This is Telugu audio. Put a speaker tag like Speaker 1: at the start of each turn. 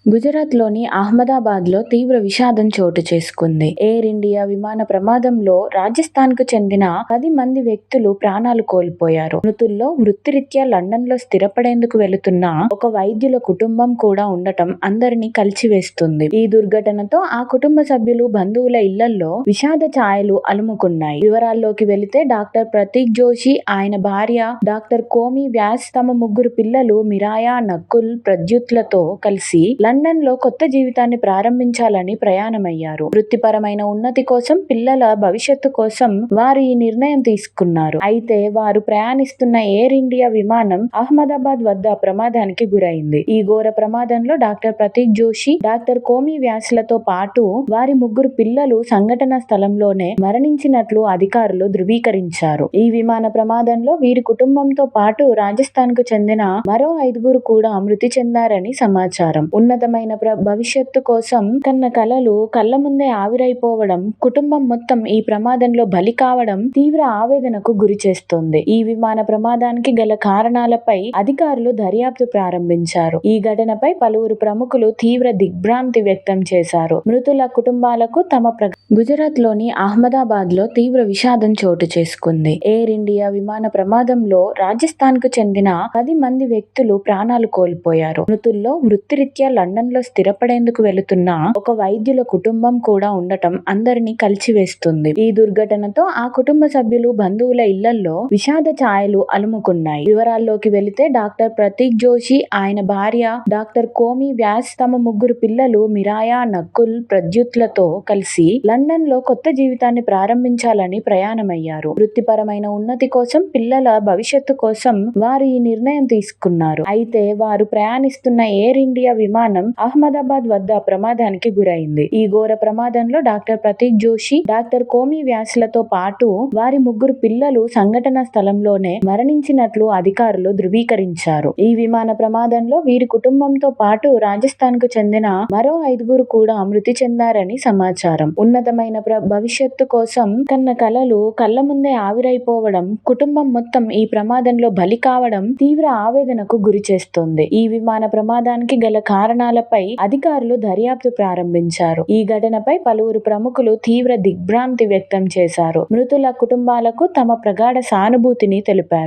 Speaker 1: గుజరాత్లోని అహ్మదాబాద్లో తీవ్ర విషాదం చోటు చేసుకుంది. ఎయిర్ ఇండియా విమాన ప్రమాదంలో రాజస్థాన్కు చెందిన 10 మంది వ్యక్తులు ప్రాణాలు కోల్పోయారు. మృతుల్లో వృత్తిరీత్యా లండన్లో స్థిరపడేందుకు వెళుతున్న ఒక వైద్యుల కుటుంబం కూడా ఉండటం అందరినీ కలిచివేస్తుంది. ఈ దుర్ఘటనతో ఆ కుటుంబ సభ్యులు, బంధువుల ఇళ్లల్లో విషాద ఛాయలు అలుముకున్నాయి. వివరాల్లోకి వెళితే డాక్టర్ ప్రతీక్ జోషి, ఆయన భార్య డాక్టర్ కోమి వ్యాస్, తమ 3 పిల్లలు మిరాయా, నకుల్, ప్రద్యుత్లతో కలిసి లండన్ లో కొత్త జీవితాన్ని ప్రారంభించాలని ప్రయాణమయ్యారు. వృత్తిపరమైన ఉన్నతి కోసం, పిల్లల భవిష్యత్తు కోసం వారు ఈ నిర్ణయం తీసుకున్నారు. అయితే వారు ప్రయాణిస్తున్న ఎయిర్ ఇండియా విమానం అహ్మదాబాద్ వద్ద ప్రమాదానికి గురైంది. ఈ ఘోర ప్రమాదంలో డాక్టర్ ప్రతీక్ జోషి, డాక్టర్ కోమి వ్యాస్లతో పాటు వారి 3 పిల్లలు సంఘటనా స్థలంలోనే మరణించినట్లు అధికారులు ధృవీకరించారు. ఈ విమాన ప్రమాదంలో వీరి కుటుంబంతో పాటు రాజస్థాన్ కు చెందిన మరో 5 కూడా మృతి చెందారని సమాచారం. ఉన్నతమైన భవిష్యత్తు కోసం కన్న కలలు కళ్ల ముందే ఆవిరైపోవడం, కుటుంబం మొత్తం ఈ ప్రమాదంలో బలి కావడం తీవ్ర ఆవేదనకు గురి చేస్తోంది. ఈ విమాన ప్రమాదానికి గల కారణాలపై అధికారులు దర్యాప్తు ప్రారంభించారు. ఈ ఘటనపై పలువురు ప్రముఖులు తీవ్ర దిగ్భ్రాంతి వ్యక్తం చేశారు. మృతుల కుటుంబాలకు తమ గుజరాత్లోని అహ్మదాబాద్లో తీవ్ర విషాదం చోటు చేసుకుంది. ఎయిర్ ఇండియా విమాన ప్రమాదంలో రాజస్థాన్కు చెందిన 10 మంది వ్యక్తులు ప్రాణాలు కోల్పోయారు. మృతుల్లో వృత్తిరీత్యా లండన్లో స్థిరపడేందుకు వెళుతున్న ఒక వైద్యుల కుటుంబం కూడా ఉండటం అందరినీ కలిచివేస్తుంది. ఈ దుర్ఘటనతో ఆ కుటుంబ సభ్యులు, బంధువుల ఇళ్లల్లో విషాద ఛాయలు అలుముకున్నాయి. వివరాల్లోకి వెళితే డాక్టర్ ప్రతీక్ జోషి, ఆయన భార్య డాక్టర్ కోమి వ్యాస్, తమ 3 పిల్లలు మిరాయా, నకుల్, ప్రద్యుత్లతో కలిసి లండన్ లో కొత్త జీవితాన్ని ప్రారంభించాలని ప్రయాణమయ్యారు. వృత్తిపరమైన ఉన్నతి కోసం, పిల్లల భవిష్యత్తు కోసం వారు ఈ నిర్ణయం తీసుకున్నారు. అయితే వారు ప్రయాణిస్తున్న ఎయిర్ ఇండియా విమానం అహ్మదాబాద్ వద్ద ప్రమాదానికి గురైంది. ఈ ఘోర ప్రమాదంలో డాక్టర్ ప్రతీక్ జోషి, డాక్టర్ కోమి వ్యాస్లతో పాటు వారి 3 పిల్లలు సంఘటనా స్థలంలోనే మరణించినట్లు అధికారులు ధృవీకరించారు. ఈ విమాన ప్రమాదంలో వీరి కుటుంబంతో పాటు రాజస్థాన్ కు చెందిన మరో 5 కూడా మృతి చెందారని సమాచారం. ఉన్నతమైన భవిష్యత్తు కోసం కన్న కలలు కళ్ల ముందే ఆవిరైపోవడం, కుటుంబం మొత్తం ఈ ప్రమాదంలో బలి కావడం తీవ్ర ఆవేదనకు గురి చేస్తోంది. ఈ విమాన ప్రమాదానికి గల కారణాలపై అధికారులు దర్యాప్తు ప్రారంభించారు. ఈ ఘటనపై పలువురు ప్రముఖులు తీవ్ర దిగ్భ్రాంతి వ్యక్తం చేశారు. మృతుల కుటుంబాలకు తమ ప్రగాఢ సానుభూతిని తెలిపారు.